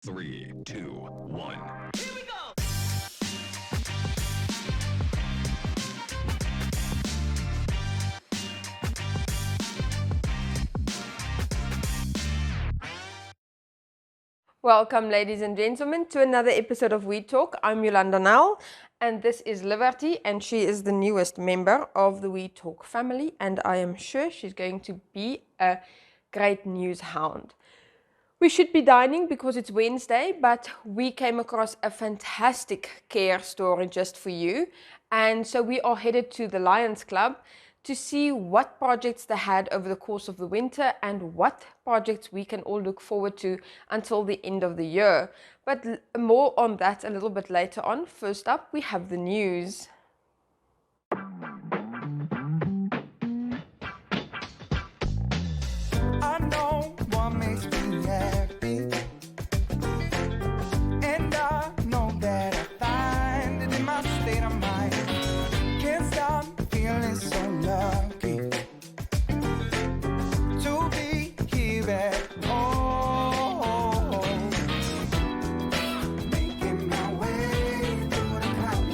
3, 2, 1. Here we go! Welcome, ladies and gentlemen, to another episode of We Talk. I'm Yolanda Nell, and this is Liberty, and she is the newest member of the We Talk family, and I am sure she's going to be a great news hound. We should be dining because it's Wednesday, but we came across a fantastic care story just for you, and so we are headed to the Lions Club to see what projects they had over the course of the winter and what projects we can all look forward to until the end of the year. But more on that a little bit later on. First up, we have the news. I know what makes me happy, and I know that I find it in my state of mind. Can't stop feeling so lucky to be here at home, making my way through the crowd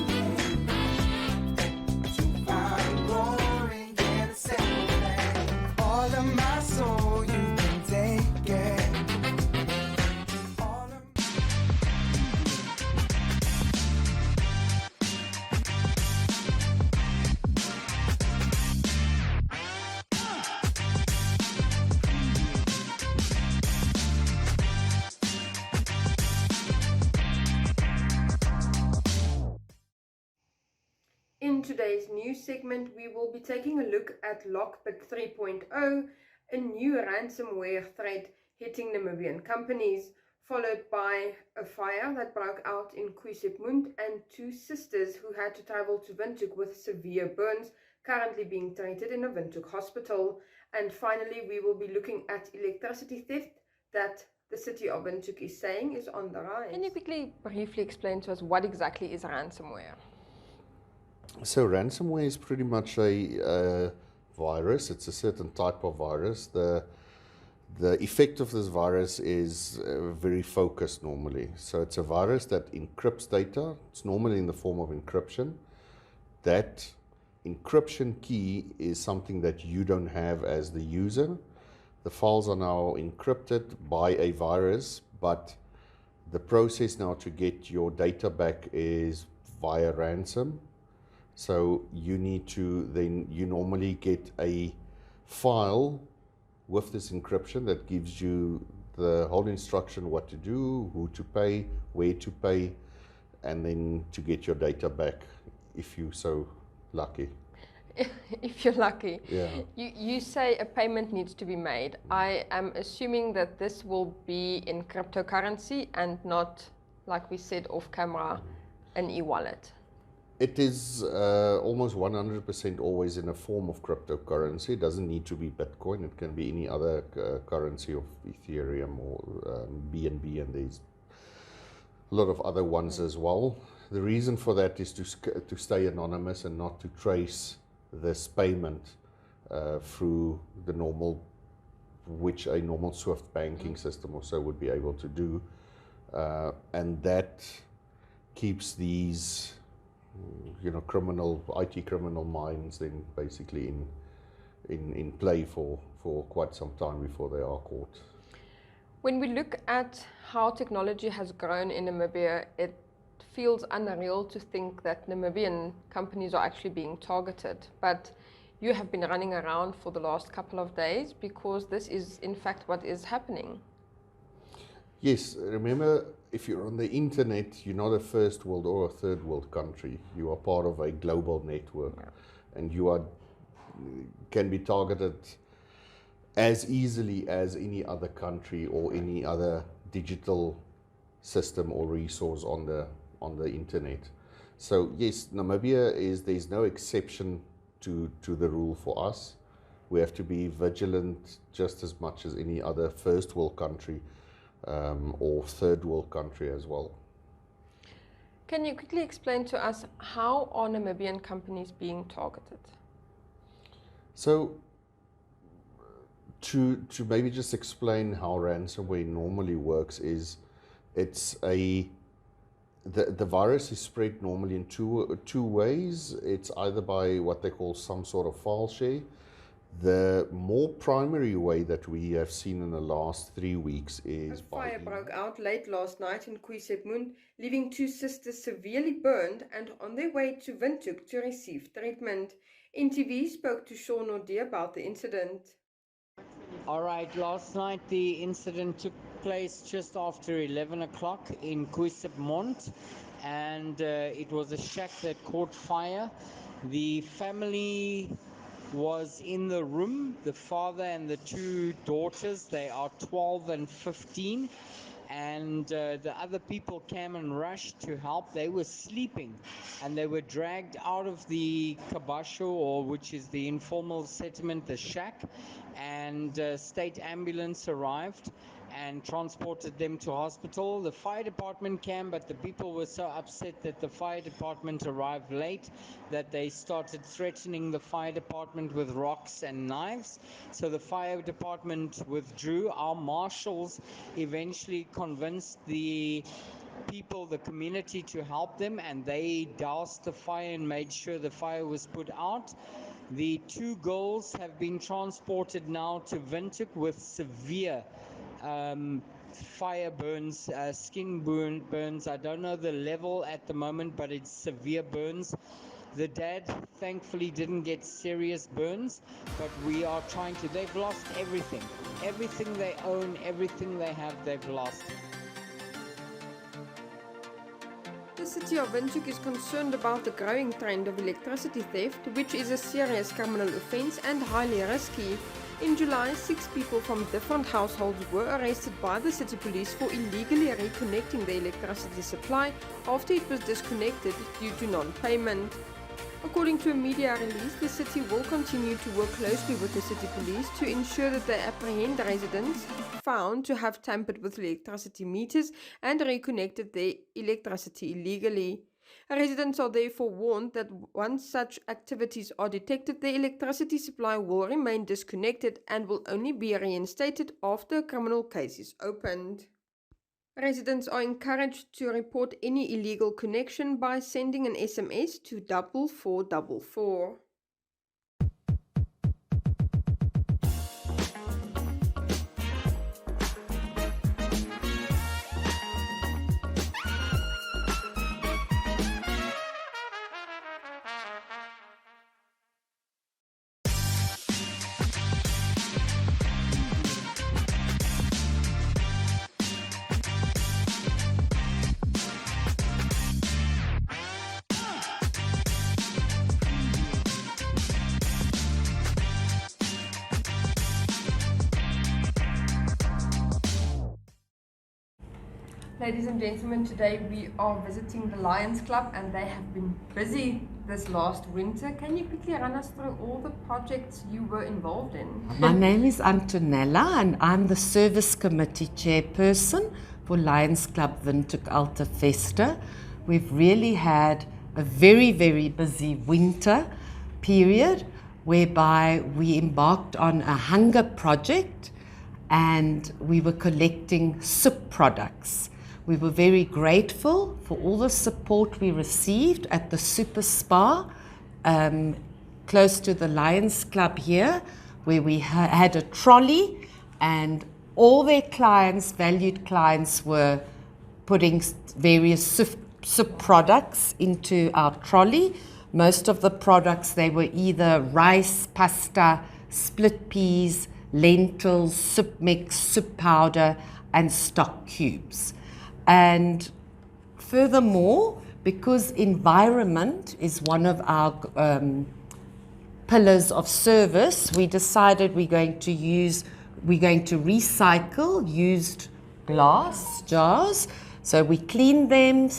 to find glory in the simple thing. All of my soul, you can take it. All of In today's news segment, we will be taking a look at Lockbit 3.0, a new ransomware threat hitting Namibian companies, followed by a fire that broke out in Kwiesipmund and two sisters who had to travel to Windhoek with severe burns, currently being treated in a Windhoek hospital. And finally, we will be looking at electricity theft that the city of Windhoek is saying is on the rise. Can you quickly briefly explain to us what exactly is ransomware? So ransomware is pretty much a virus. It's a certain type of virus. The effect of this virus is very focused normally. So it's a virus that encrypts data. It's normally in the form of encryption. That encryption key is something that you don't have as the user. The files are now encrypted by a virus, but the process now to get your data back is via ransom. So you need to, then you normally get a file with this encryption that gives you the whole instruction what to do, who to pay, where to pay, and then to get your data back if you're so lucky. If you're lucky. Yeah. You say a payment needs to be made. I am assuming that this will be in cryptocurrency and not, like we said off camera, an e-wallet. It is almost 100% always in a form of cryptocurrency. It doesn't need to be Bitcoin. It can be any other currency of Ethereum or BNB, and there's a lot of other ones as well. The reason for that is to stay anonymous and not to trace this payment through the normal, which a normal SWIFT banking system or so would be able to do. And that keeps these IT criminal minds then basically in play for quite some time before they are caught. When we look at how technology has grown in Namibia, it feels unreal to think that Namibian companies are actually being targeted. But you have been running around for the last couple of days because this is in fact what is happening. Yes, remember, if you're on the internet, you're not a first world or a third world country. You are part of a global network, and you can be targeted as easily as any other country or any other digital system or resource on the internet. So yes, Namibia there's no exception to the rule for us. We have to be vigilant just as much as any other first world country. Or third world country as well. Can you quickly explain to us how are Namibian companies being targeted? So to maybe just explain how ransomware normally works is It's the virus is spread normally in two ways. It's either by what they call some sort of file share. The more primary way that we have seen in the last 3 weeks is A fire broke out late last night in Kwiesipmund, leaving two sisters severely burned and on their way to Windhoek to receive treatment. NTV spoke to Sean O'Dea about the incident. All right, last night the incident took place just after 11 o'clock in Kwiesipmund, and it was a shack that caught fire. The family was in the room, the father and the two daughters. They are 12 and 15. And the other people came and rushed to help. They were sleeping and they were dragged out of the kabasho, or which is the informal settlement, the shack, and state ambulance arrived and transported them to hospital. The fire department came, but the people were so upset that the fire department arrived late that they started threatening the fire department with rocks and knives. So the fire department withdrew. Our marshals eventually convinced the people, the community, to help them, and they doused the fire and made sure the fire was put out. The two girls have been transported now to Windhoek with severe fire burns, skin burns. I don't know the level at the moment, but it's severe burns. The dad thankfully didn't get serious burns, but we are trying to. They've lost everything. Everything they own, everything they have, they've lost. The city of Windhoek is concerned about the growing trend of electricity theft, which is a serious criminal offence and highly risky. In July, 6 people from different households were arrested by the city police for illegally reconnecting the electricity supply after it was disconnected due to non-payment. According to a media release, the city will continue to work closely with the city police to ensure that they apprehend residents found to have tampered with electricity meters and reconnected their electricity illegally. Residents are therefore warned that once such activities are detected, the electricity supply will remain disconnected and will only be reinstated after a criminal case is opened. Residents are encouraged to report any illegal connection by sending an SMS to 4444. Ladies and gentlemen, today we are visiting the Lions Club and they have been busy this last winter. Can you quickly run us through all the projects you were involved in? My name is Antonella and I'm the Service Committee Chairperson for Lions Club Windhoek Alte Feste. We've really had a very, very busy winter period whereby we embarked on a hunger project and we were collecting soup products. We were very grateful for all the support we received at the Super Spa close to the Lions Club here, where we had a trolley and all their clients, valued clients, were putting various soup products into our trolley. Most of the products, they were either rice, pasta, split peas, lentils, soup mix, soup powder, and stock cubes. And furthermore, because environment is one of our pillars of service, we decided we're going to recycle used glass jars. So we cleaned them,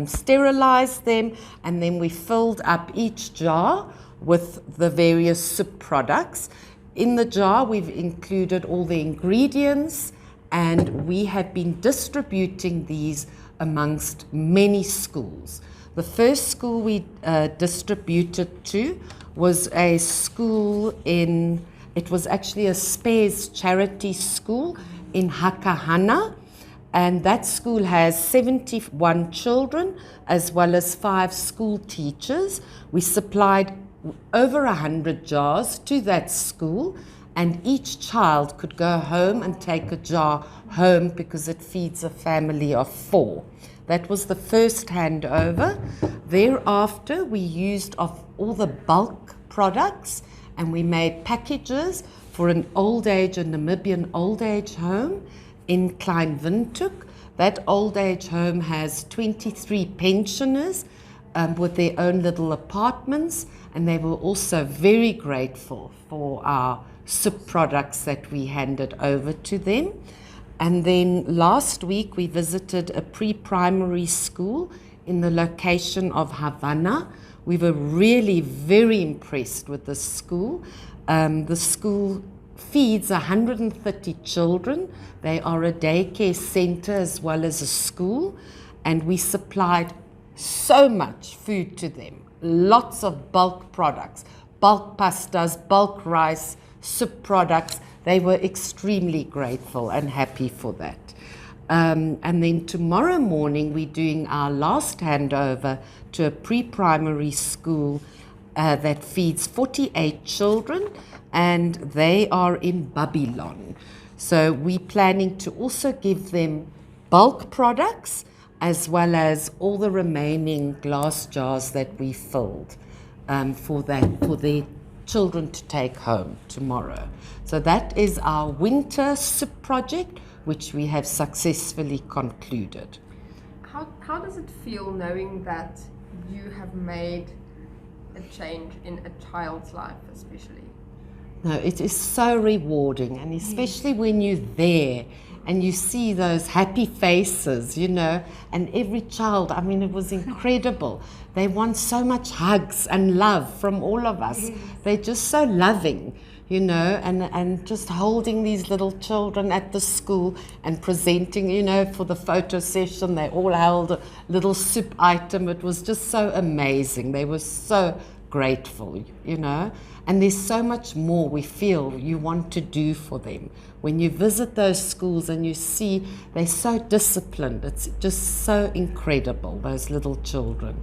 sterilized them, and then we filled up each jar with the various soup products. In the jar, we've included all the ingredients, and we have been distributing these amongst many schools. The first school we distributed to was a school it was actually a Spares charity school in Hakahana, And that school has 71 children as well as 5 school teachers. We supplied over 100 jars to that school, and each child could go home and take a jar home because it feeds a family of 4. That was the first handover. Thereafter, we used of all the bulk products and we made packages for an Namibian old age home in Klein Windhoek. That old age home has 23 pensioners with their own little apartments, and they were also very grateful for our soup products that we handed over to them. And then last week we visited a pre-primary school in the location of Havana. We were really very impressed with the school. The school feeds 130 children. They are a daycare center as well as a school, and we supplied so much food to them. Lots of bulk products, bulk pastas, bulk rice, soup products. They were extremely grateful and happy for that. And then tomorrow morning we're doing our last handover to a pre-primary school that feeds 48 children, and they are in Babylon. So we're planning to also give them bulk products as well as all the remaining glass jars that we filled for their children to take home tomorrow. So that is our winter soup project, which we have successfully concluded. How does it feel knowing that you have made a change in a child's life, especially? No, it is so rewarding, and especially when you're there and you see those happy faces, you know, and every child, I mean, it was incredible. They want so much hugs and love from all of us. They're just so loving, you know, and just holding these little children at the school and presenting, you know, for the photo session. They all held a little soup item. It was just so amazing. They were so grateful, you know, and there's so much more we feel you want to do for them. When you visit those schools and you see they're so disciplined, it's just so incredible, those little children.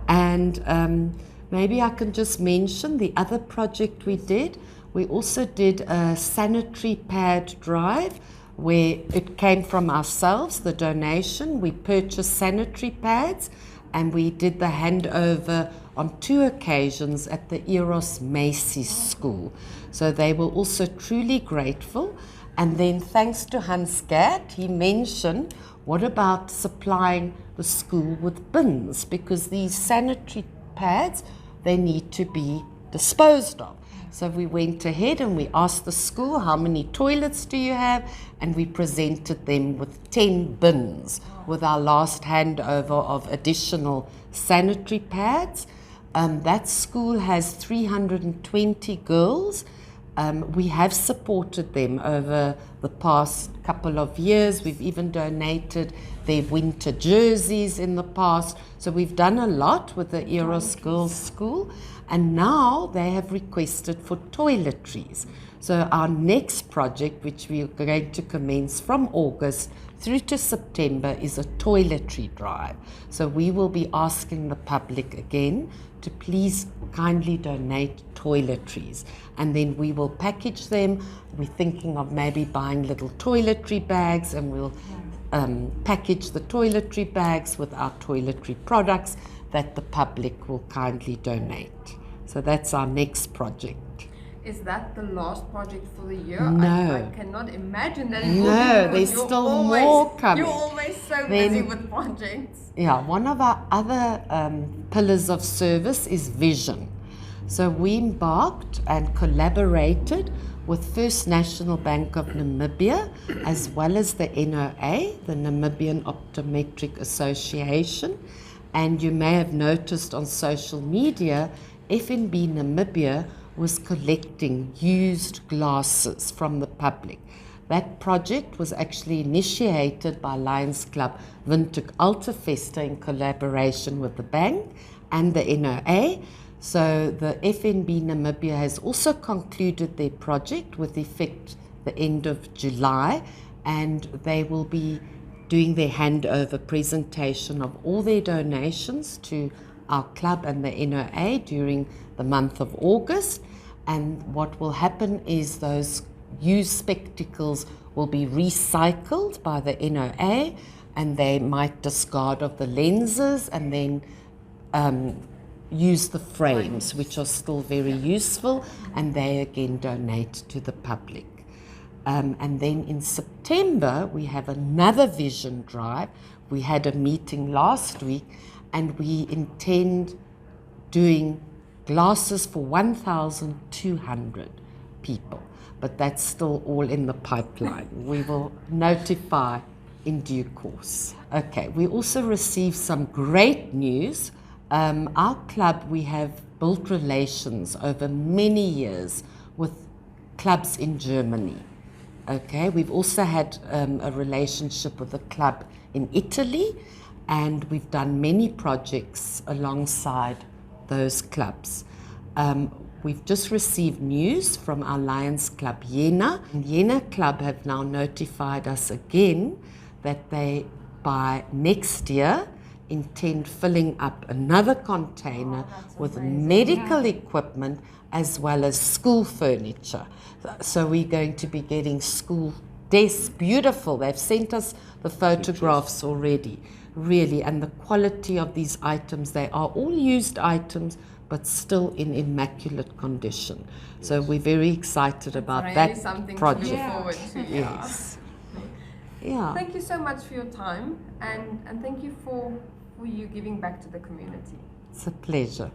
And maybe I can just mention the other project we did. We also did a sanitary pad drive where it came from ourselves, the donation. We purchased sanitary pads and we did the handover on 2 occasions at the Eros Macy's school. So they were also truly grateful. And then thanks to Hans Gert, he mentioned, what about supplying the school with bins? Because these sanitary pads, they need to be disposed of. So we went ahead and we asked the school, how many toilets do you have? And we presented them with 10 bins with our last handover of additional sanitary pads. That school has 320 girls. We have supported them over the past couple of years. We've even donated their winter jerseys in the past. So we've done a lot with the Eros Girls School. And now they have requested for toiletries. So our next project, which we are going to commence from August through to September, is a toiletry drive. So we will be asking the public again to please kindly donate toiletries. And then we will package them. We're thinking of maybe buying little toiletry bags, and we'll package the toiletry bags with our toiletry products that the public will kindly donate. So that's our next project. Is that the last project for the year? No. I cannot imagine that it will No, be, there's you're still always, more coming. You're always so busy with projects. Yeah, one of our other pillars of service is vision. So we embarked and collaborated with First National Bank of Namibia, as well as the NOA, the Namibian Optometric Association. And you may have noticed on social media, FNB Namibia was collecting used glasses from the public. That project was actually initiated by Lions Club Windhoek Alte Feste in collaboration with the bank and the NOA. So the FNB Namibia has also concluded their project with effect the end of July, and they will be doing their handover presentation of all their donations to our club and the NOA during the month of August. And what will happen is those used spectacles will be recycled by the NOA, and they might discard of the lenses and then use the frames, which are still very useful, and they again donate to the public. And then in September, we have another vision drive. We had a meeting last week, and we intend doing glasses for 1,200 people. But that's still all in the pipeline. We will notify in due course. Okay, we also received some great news. Our club, we have built relations over many years with clubs in Germany. Okay, we've also had a relationship with a club in Italy, and we've done many projects alongside those clubs. We've just received news from our Lions Club Jena. And Jena Club have now notified us again that they, by next year, intend filling up another container with medical equipment as well as school furniture. So we're going to be getting school desks, beautiful. They've sent us the photographs already, really. And the quality of these items, they are all used items, but still in immaculate condition. So we're very excited about Really that something project. to look forward to. Yes. Yeah. Thank you so much for your time, and thank you for you giving back to the community. It's a pleasure.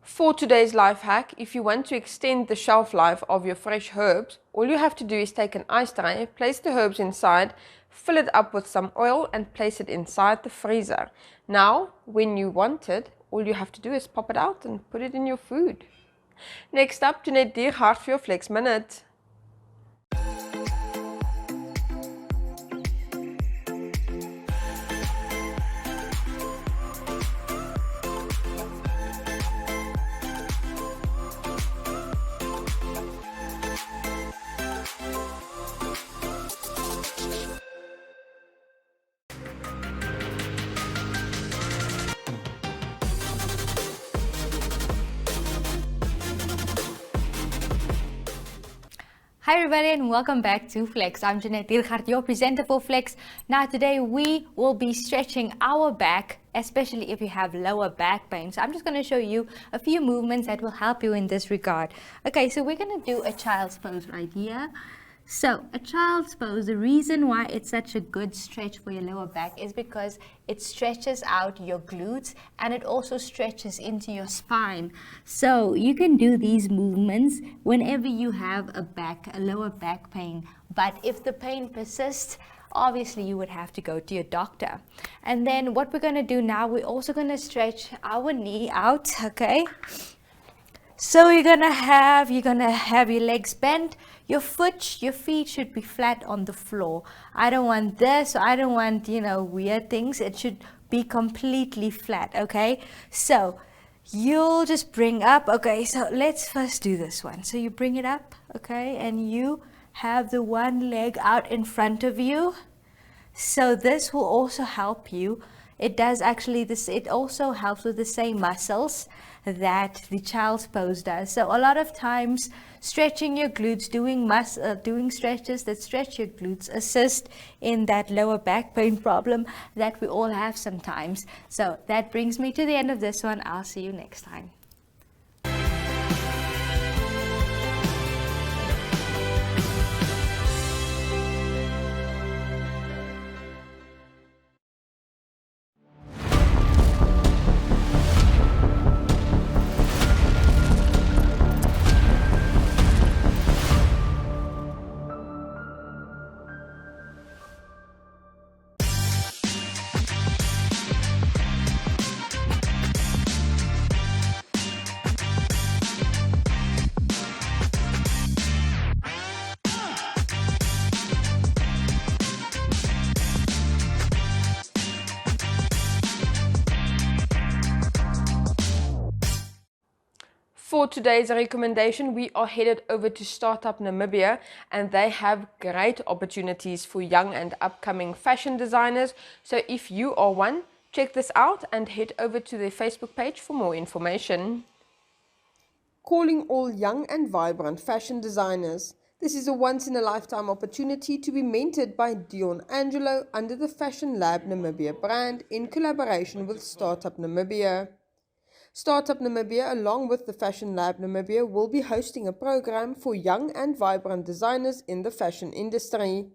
For today's life hack, if you want to extend the shelf life of your fresh herbs, all you have to do is take an ice tray, place the herbs inside, fill it up with some oil and place it inside the freezer. Now, when you want it, all you have to do is pop it out and put it in your food. Next up, Jeanette Diergaard for your Flex Minute. Hi everybody and welcome back to Flex. I'm Jeanette Diergaard, your presenter for Flex. Now today we will be stretching our back, especially if you have lower back pain. So I'm just going to show you a few movements that will help you in this regard. Okay, so we're going to do a child's pose right here. So a child's pose, the reason why it's such a good stretch for your lower back is because it stretches out your glutes and it also stretches into your spine. So you can do these movements whenever you have a lower back pain. But if the pain persists, obviously you would have to go to your doctor. And then what we're going to do now, we're also going to stretch our knee out, okay? So you're gonna have your legs bent. Your feet should be flat on the floor. I don't want this. I don't want, weird things. It should be completely flat, okay? So you'll just bring up, okay, so let's first do this one. So you bring it up, okay, and you have the one leg out in front of you. So this will also help you. It does actually this. It also helps with the same muscles that the child's pose does. So a lot of times stretching your glutes, doing stretches that stretch your glutes assist in that lower back pain problem that we all have sometimes. So that brings me to the end of this one. I'll see you next time. For today's recommendation, we are headed over to Startup Namibia, and they have great opportunities for young and upcoming fashion designers. So if you are one, check this out and head over to their Facebook page for more information. Calling all young and vibrant fashion designers. This is a once-in-a-lifetime opportunity to be mentored by Dion Angelo under the Fashion Lab Namibia brand in collaboration with Startup Namibia. Startup Namibia, along with the Fashion Lab Namibia, will be hosting a program for young and vibrant designers in the fashion industry.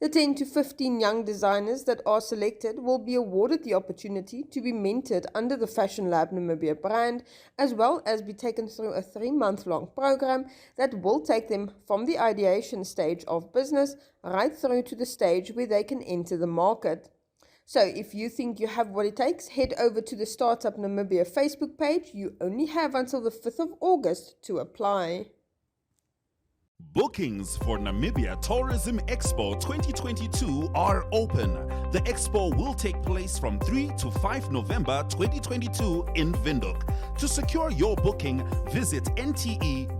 The 10 to 15 young designers that are selected will be awarded the opportunity to be mentored under the Fashion Lab Namibia brand, as well as be taken through a 3-month-long program that will take them from the ideation stage of business right through to the stage where they can enter the market. So if you think you have what it takes, head over to the Startup Namibia Facebook page. You only have until the 5th of August to apply. Bookings for Namibia Tourism Expo 2022 are open. The expo will take place from 3 to 5 November 2022 in Windhoek. To secure your booking, visit nte.nmh.com.na,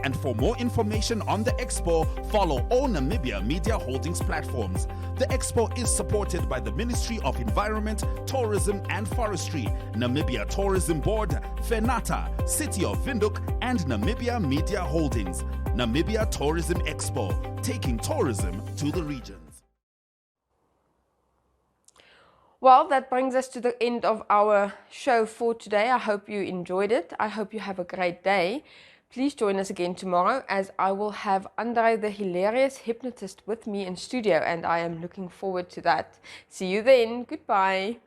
and for more information on the expo, follow all Namibia Media Holdings platforms. The expo is supported by the Ministry of Environment, Tourism and Forestry, Namibia Tourism Board, FENATA, City of Windhoek, and Namibia Media Holdings. Namibia Tourism Expo, taking tourism to the regions. Well, that brings us to the end of our show for today. I hope you enjoyed it. I hope you have a great day. Please join us again tomorrow, as I will have Andre the hilarious hypnotist with me in studio, and I am looking forward to that. See you then. Goodbye.